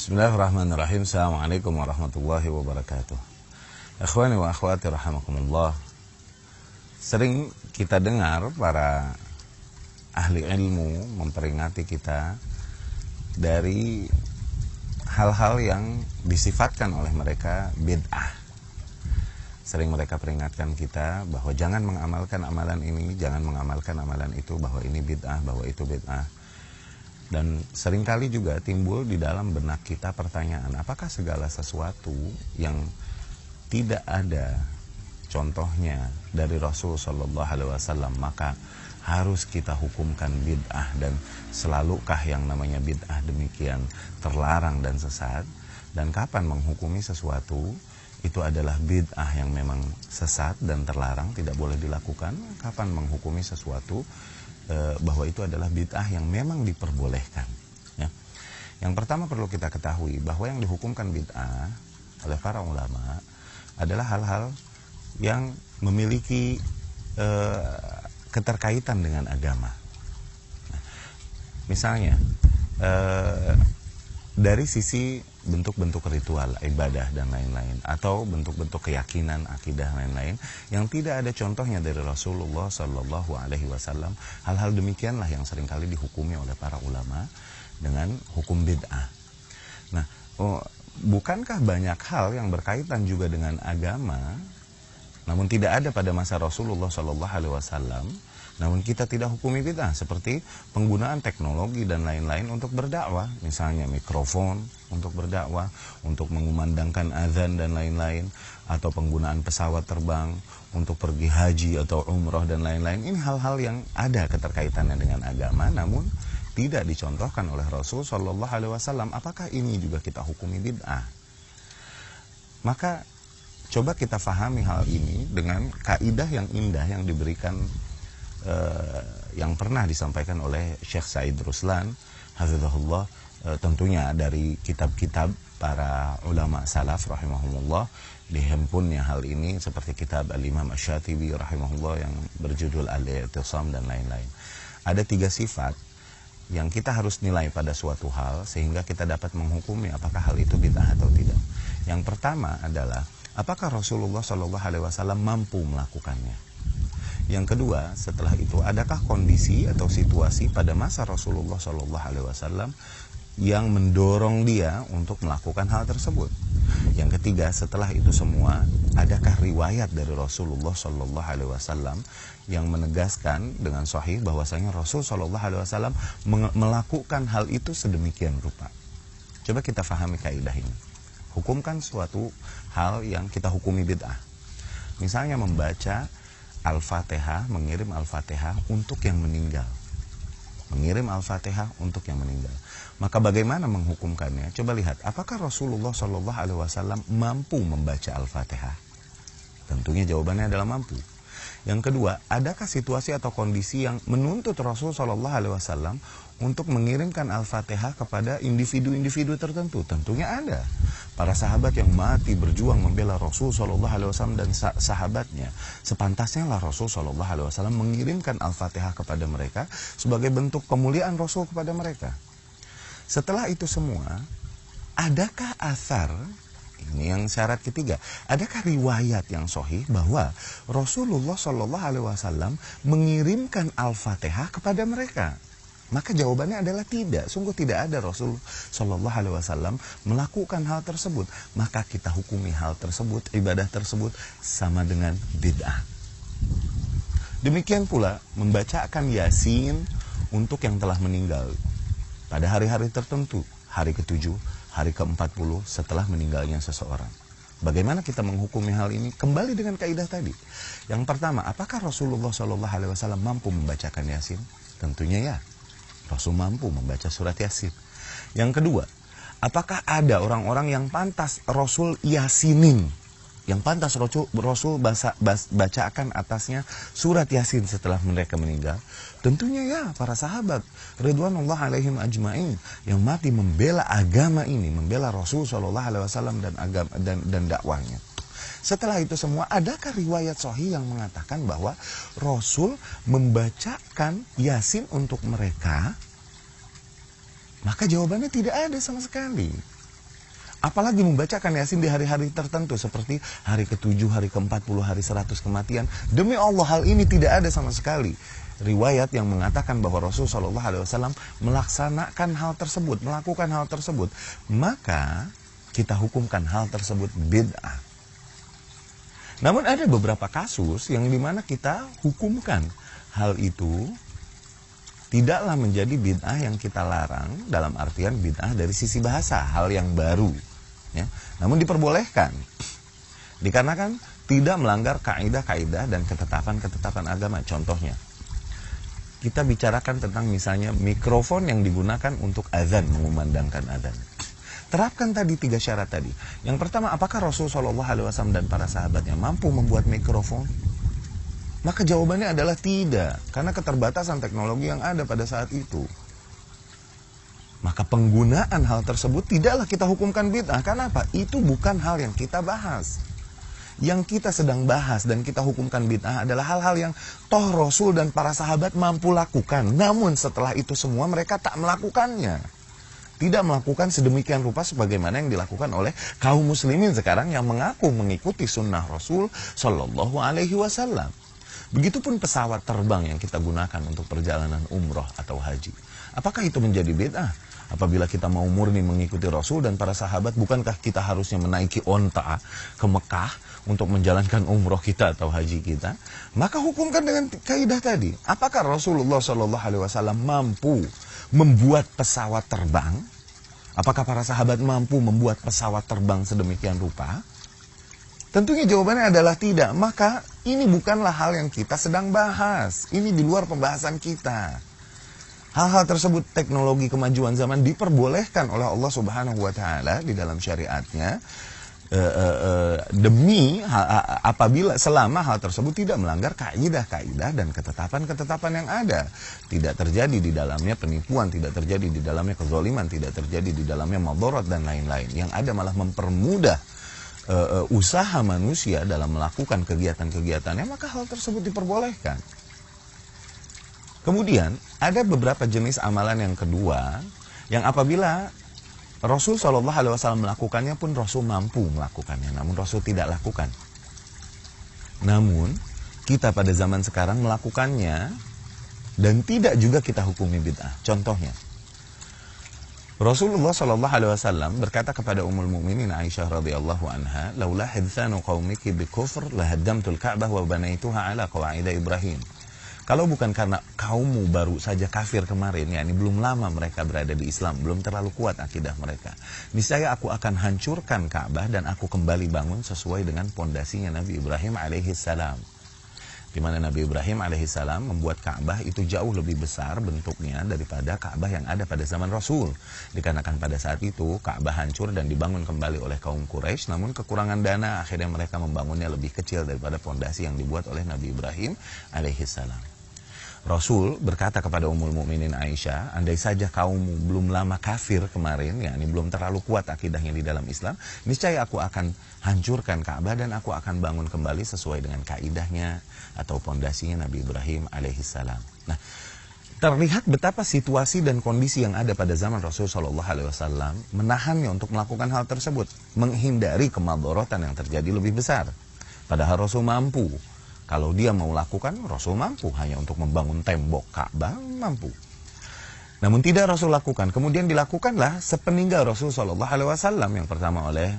Bismillahirrahmanirrahim. Assalamualaikum warahmatullahi wabarakatuh. Ikhwani wa akhwati rahimakumullah. Sering kita dengar para ahli ilmu memperingati kita dari hal-hal yang disifatkan oleh mereka bid'ah. Sering mereka peringatkan kita bahwa jangan mengamalkan amalan ini, jangan mengamalkan amalan itu, bahwa ini bid'ah, bahwa itu bid'ah. Dan seringkali juga timbul di dalam benak kita pertanyaan, apakah segala sesuatu yang tidak ada contohnya dari Rasul Shallallahu Alaihi Wasallam maka harus kita hukumkan bid'ah, dan selalukah yang namanya bid'ah demikian terlarang dan sesat? Dan kapan menghukumi sesuatu itu adalah bid'ah yang memang sesat dan terlarang, tidak boleh dilakukan? Kapan menghukumi sesuatu bahwa itu adalah bid'ah yang memang diperbolehkan, ya. Yang pertama perlu kita ketahui bahwa yang dihukumkan bid'ah oleh para ulama adalah hal-hal yang memiliki keterkaitan dengan agama. Nah, misalnya dari sisi bentuk-bentuk ritual, ibadah dan lain-lain, atau bentuk-bentuk keyakinan, akidah lain-lain yang tidak ada contohnya dari Rasulullah Shallallahu Alaihi Wasallam, hal-hal demikianlah yang seringkali dihukumi oleh para ulama dengan hukum bid'ah. Nah, bukankah banyak hal yang berkaitan juga dengan agama, namun tidak ada pada masa Rasulullah Shallallahu Alaihi Wasallam, namun kita tidak hukumi bid'ah, seperti penggunaan teknologi dan lain-lain untuk berdakwah, misalnya mikrofon untuk berdakwah, untuk mengumandangkan azan dan lain-lain, atau penggunaan pesawat terbang untuk pergi haji atau umroh dan lain-lain. Ini hal-hal yang ada keterkaitannya dengan agama, namun tidak dicontohkan oleh Rasul Shallallahu Alaihi Wasallam. Apakah ini juga kita hukumi bid'ah? Maka coba kita fahami hal ini dengan kaidah yang indah yang diberikan, yang pernah disampaikan oleh Syekh Said Ruslan hafizahullah, tentunya dari kitab-kitab para ulama salaf rahimahumullah. Dihimpunnya hal ini seperti kitab Al-Imam Asy-Syatibi rahimahullah yang berjudul Al-I'tisam dan lain-lain. Ada 3 sifat yang kita harus nilai pada suatu hal sehingga kita dapat menghukumi apakah hal itu bid'ah atau tidak. Yang pertama adalah apakah Rasulullah Shallallahu Alaihi Wasallam mampu melakukannya. Yang kedua, setelah itu, adakah kondisi atau situasi pada masa Rasulullah Shallallahu Alaihi Wasallam yang mendorong dia untuk melakukan hal tersebut. Yang ketiga, setelah itu semua, adakah riwayat dari Rasulullah Shallallahu Alaihi Wasallam yang menegaskan dengan sahih bahwasanya Rasul Shallallahu Alaihi Wasallam melakukan hal itu sedemikian rupa. Coba kita fahami kaidah ini. Hukumkan suatu hal yang kita hukumi bid'ah. Misalnya membaca Al-Fatihah, mengirim Al-Fatihah untuk yang meninggal. Mengirim Al-Fatihah untuk yang meninggal. Maka bagaimana menghukumkannya? Coba lihat, apakah Rasulullah Shallallahu Alaihi Wasallam mampu membaca Al-Fatihah? Tentunya jawabannya adalah mampu. Yang kedua, adakah situasi atau kondisi yang menuntut Rasul Shallallahu Alaihi Wasallam untuk mengirimkan Al-Fatihah kepada individu-individu tertentu? Tentunya ada. Para sahabat yang mati berjuang membela Rasul Shallallahu Alaihi Wasallam dan sahabatnya, sepantasnya lah Rasul Shallallahu Alaihi Wasallam mengirimkan Al-Fatihah kepada mereka sebagai bentuk kemuliaan Rasul kepada mereka. Setelah itu semua, adakah asar? Ini yang syarat ketiga. Adakah riwayat yang sahih bahwa Rasulullah Shallallahu Alaihi Wasallam mengirimkan Al-Fatihah kepada mereka? Maka jawabannya adalah tidak. Sungguh tidak ada Rasul Shallallahu Alaihi Wasallam melakukan hal tersebut. Maka kita hukumi hal tersebut, ibadah tersebut sama dengan bid'ah. Demikian pula membacakan Yasin untuk yang telah meninggal pada hari-hari tertentu, hari ke-7, hari ke-40 setelah meninggalnya seseorang. Bagaimana kita menghukumi hal ini? Kembali dengan kaidah tadi. Yang pertama, apakah Rasulullah Shallallahu Alaihi Wasallam mampu membacakan Yasin? Tentunya ya. Rasul mampu membaca surat Yasin. Yang kedua, apakah ada orang-orang yang pantas Rasul yasinin, yang pantas Rasul bacakan atasnya surat Yasin setelah mereka meninggal? Tentunya ya, para sahabat ridwanullah alaihim ajma'in yang mati membela agama ini, membela Rasul Shallallahu Alaihi Wasallam dan agama dan dakwahnya. Setelah itu semua, adakah riwayat sahih yang mengatakan bahwa Rasul membacakan Yasin untuk mereka? Maka jawabannya tidak ada sama sekali. Apalagi membacakan Yasin di hari-hari tertentu seperti hari ke-7, hari ke-40, hari 100 kematian. Demi Allah, hal ini tidak ada sama sekali riwayat yang mengatakan bahwa Rasulullah SAW melaksanakan hal tersebut, melakukan hal tersebut. Maka kita hukumkan hal tersebut bid'ah. Namun ada beberapa kasus yang dimana kita hukumkan hal itu tidaklah menjadi bid'ah yang kita larang, dalam artian bid'ah dari sisi bahasa, hal yang baru, ya. Namun diperbolehkan, dikarenakan tidak melanggar kaidah-kaidah dan ketetapan-ketetapan agama. Contohnya, kita bicarakan tentang misalnya mikrofon yang digunakan untuk azan, mengumandangkan azan. Terapkan tadi 3 syarat tadi. Yang pertama, apakah Rasulullah SAW dan para sahabatnya mampu membuat mikrofon? Maka jawabannya adalah tidak, karena keterbatasan teknologi yang ada pada saat itu. Maka penggunaan hal tersebut tidaklah kita hukumkan bid'ah. Karena apa? Itu bukan hal yang kita bahas. Yang kita sedang bahas dan kita hukumkan bid'ah adalah hal-hal yang toh Rasul dan para sahabat mampu lakukan. Namun setelah itu semua mereka tak melakukannya. Tidak melakukan sedemikian rupa sebagaimana yang dilakukan oleh kaum muslimin sekarang yang mengaku mengikuti sunnah Rasul Shallallahu Alaihi Wasallam. Begitupun pesawat terbang yang kita gunakan untuk perjalanan umroh atau haji. Apakah itu menjadi bid'ah? Apabila kita mau murni mengikuti Rasul dan para sahabat, bukankah kita harusnya menaiki onta ke Mekah untuk menjalankan umroh kita atau haji kita? Maka hukumkan dengan kaidah tadi. Apakah Rasulullah SAW mampu membuat pesawat terbang? Apakah para sahabat mampu membuat pesawat terbang sedemikian rupa? Tentunya jawabannya adalah tidak. Maka ini bukanlah hal yang kita sedang bahas. Ini di luar pembahasan kita. Hal-hal tersebut, teknologi kemajuan zaman diperbolehkan oleh Allah Subhanahu wa Ta'ala di dalam syariatnya, demi apabila selama hal tersebut tidak melanggar kaidah-kaidah dan ketetapan-ketetapan yang ada. Tidak terjadi di dalamnya penipuan, tidak terjadi di dalamnya kezaliman, tidak terjadi di dalamnya madharat dan lain-lain. Yang ada malah mempermudah usaha manusia dalam melakukan kegiatan-kegiatannya, maka hal tersebut diperbolehkan. Kemudian ada beberapa jenis amalan yang kedua yang apabila Rasul SAW melakukannya pun Rasul mampu melakukannya, namun Rasul tidak lakukan. Namun kita pada zaman sekarang melakukannya dan tidak juga kita hukumi bid'ah. Contohnya, Rasulullah SAW berkata kepada Ummul Mukminin Aisyah radhiyallahu anha, "Laula hadzanu qaumiki bikufr lahaddamtul Ka'bah wa banaituha ala qawaida Ibrahim." Kalau bukan karena kaummu baru saja kafir kemarin, yakni belum lama mereka berada di Islam, belum terlalu kuat akidah mereka, niscaya aku akan hancurkan Ka'bah dan aku kembali bangun sesuai dengan pondasinya Nabi Ibrahim alaihissalam. Di mana Nabi Ibrahim alaihissalam membuat Ka'bah itu jauh lebih besar bentuknya daripada Ka'bah yang ada pada zaman Rasul. Dikarenakan pada saat itu Ka'bah hancur dan dibangun kembali oleh kaum Quraisy, namun kekurangan dana akhirnya mereka membangunnya lebih kecil daripada pondasi yang dibuat oleh Nabi Ibrahim alaihissalam. Rasul berkata kepada Ummul Mukminin Aisyah, andai saja kaummu belum lama kafir kemarin, yakni belum terlalu kuat akidahnya di dalam Islam, niscaya aku akan hancurkan Ka'bah dan aku akan bangun kembali sesuai dengan kaidahnya atau pondasinya Nabi Ibrahim alaihissalam. Nah, terlihat betapa situasi dan kondisi yang ada pada zaman Rasul SAW menahannya untuk melakukan hal tersebut, menghindari kemadharatan yang terjadi lebih besar. Padahal Rasul mampu. Kalau dia mau lakukan, Rasul mampu. Hanya untuk membangun tembok Ka'bah, mampu. Namun tidak Rasul lakukan. Kemudian dilakukanlah sepeninggal Rasul SAW. Yang pertama oleh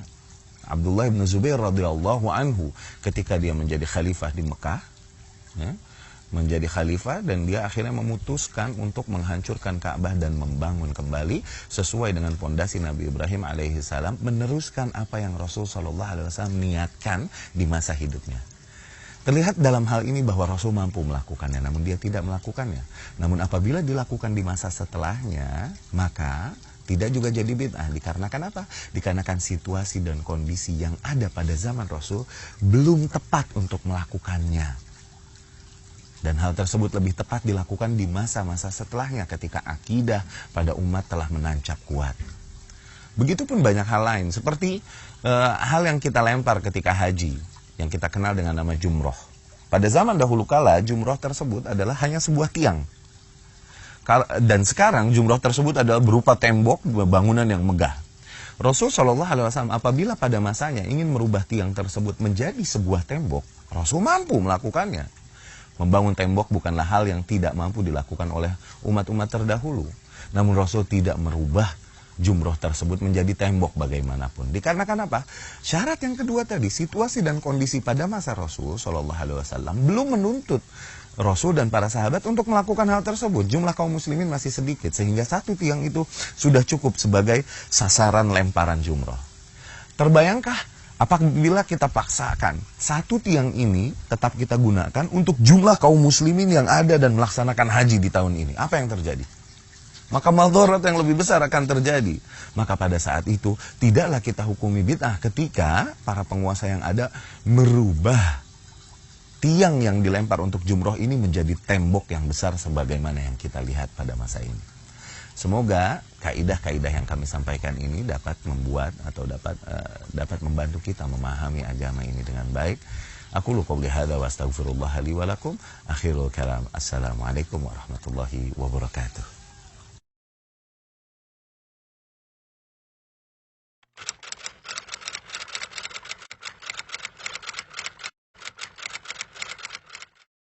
Abdullah bin Zubair radhiyallahu anhu ketika dia menjadi khalifah di Mekah, ya, menjadi khalifah, dan dia akhirnya memutuskan untuk menghancurkan Ka'bah dan membangun kembali sesuai dengan pondasi Nabi Ibrahim alaihissalam, meneruskan apa yang Rasul SAW niatkan di masa hidupnya. Terlihat dalam hal ini bahwa Rasul mampu melakukannya, namun dia tidak melakukannya. Namun apabila dilakukan di masa setelahnya, maka tidak juga jadi bid'ah. Dikarenakan apa? Dikarenakan situasi dan kondisi yang ada pada zaman Rasul belum tepat untuk melakukannya. Dan hal tersebut lebih tepat dilakukan di masa-masa setelahnya ketika akidah pada umat telah menancap kuat. Begitupun banyak hal lain, seperti hal yang kita lempar ketika haji, yang kita kenal dengan nama jumroh. Pada zaman dahulu kala, jumroh tersebut adalah hanya sebuah tiang. Dan sekarang jumroh tersebut adalah berupa tembok, bangunan yang megah. Rasul Shallallahu Alaihi Wasallam apabila pada masanya ingin merubah tiang tersebut menjadi sebuah tembok, Rasul mampu melakukannya. Membangun tembok bukanlah hal yang tidak mampu dilakukan oleh umat-umat terdahulu. Namun Rasul tidak merubah jumroh tersebut menjadi tembok bagaimanapun. Dikarenakan apa? Syarat yang kedua tadi, situasi dan kondisi pada masa Rasul Shallallahu Alaihi Wasallam belum menuntut Rasul dan para sahabat untuk melakukan hal tersebut. Jumlah kaum muslimin masih sedikit, sehingga satu tiang itu sudah cukup sebagai sasaran lemparan jumroh. Terbayangkah apabila kita paksakan satu tiang ini tetap kita gunakan untuk jumlah kaum muslimin yang ada dan melaksanakan haji di tahun ini? Apa yang terjadi? Maka madharat yang lebih besar akan terjadi. Maka pada saat itu tidaklah kita hukumi bid'ah ketika para penguasa yang ada merubah tiang yang dilempar untuk jumroh ini menjadi tembok yang besar sebagaimana yang kita lihat pada masa ini. Semoga kaidah-kaidah yang kami sampaikan ini dapat membuat atau dapat membantu kita memahami agama ini dengan baik. Aku qouli hadza wa astaghfirullah li wa lakum. Akhirul kalam. Assalamualaikum warahmatullahi wabarakatuh.